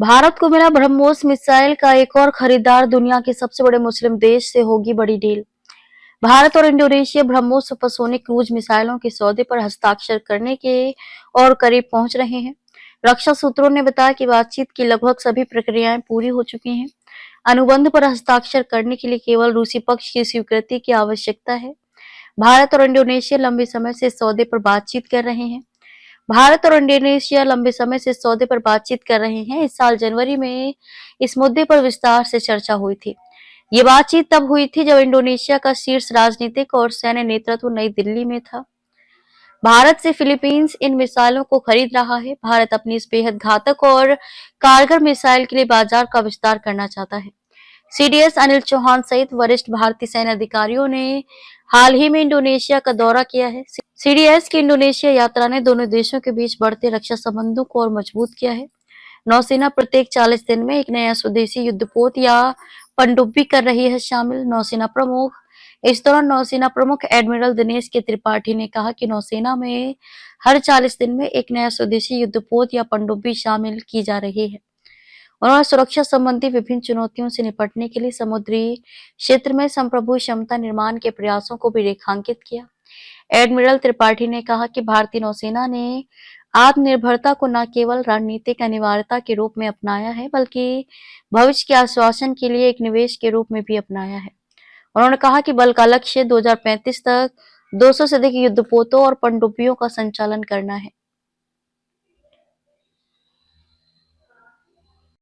भारत को मिला ब्रह्मोस मिसाइल का एक और खरीदार। दुनिया के सबसे बड़े मुस्लिम देश से होगी बड़ी डील। भारत और इंडोनेशिया ब्रह्मोस सुपरसोनिक क्रूज मिसाइलों के सौदे पर हस्ताक्षर करने के और करीब पहुंच रहे हैं। रक्षा सूत्रों ने बताया कि बातचीत की लगभग सभी प्रक्रियाएं पूरी हो चुकी हैं। अनुबंध पर हस्ताक्षर करने के लिए केवल रूसी पक्ष की स्वीकृति की आवश्यकता है। भारत और इंडोनेशिया लंबे समय से इस सौदे पर बातचीत कर रहे हैं। भारत और इंडोनेशिया लंबे समय से इस सौदे पर बातचीत कर रहे हैं। इस साल जनवरी में इस मुद्दे पर विस्तार से चर्चा हुई थी। ये बातचीत तब हुई थी जब इंडोनेशिया का शीर्ष राजनीतिक और सैन्य नेतृत्व नई दिल्ली में था। भारत से फिलीपींस इन मिसाइलों को खरीद रहा है। भारत अपनी इस बेहद घातक और कारगर मिसाइल के लिए बाजार का विस्तार करना चाहता है। सीडीएस अनिल चौहान सहित वरिष्ठ भारतीय सैन्य अधिकारियों ने हाल ही में इंडोनेशिया का दौरा किया है। सीडीएस की इंडोनेशिया यात्रा ने दोनों देशों के बीच बढ़ते रक्षा संबंधों को और मजबूत किया है। नौसेना प्रत्येक 40 दिन में एक नया स्वदेशी युद्धपोत या पनडुब्बी कर रही है शामिल। नौसेना प्रमुख इस दौरान नौसेना प्रमुख एडमिरल दिनेश के त्रिपाठी ने कहा कि नौसेना में हर 40 दिन में एक नया स्वदेशी युद्धपोत या पनडुब्बी शामिल की जा रही है। उन्होंने सुरक्षा संबंधी विभिन्न चुनौतियों से निपटने के लिए समुद्री क्षेत्र में संप्रभु क्षमता निर्माण के प्रयासों को भी रेखांकित किया। एडमिरल त्रिपाठी ने कहा कि भारतीय नौसेना ने आत्मनिर्भरता को न केवल रणनीतिक अनिवार्यता के रूप में अपनाया है, बल्कि भविष्य के आश्वासन के लिए एक निवेश के रूप में भी अपनाया है। उन्होंने कहा कि बल का लक्ष्य 2035 तक 200 से अधिक युद्धपोतों और पनडुब्बियों का संचालन करना है।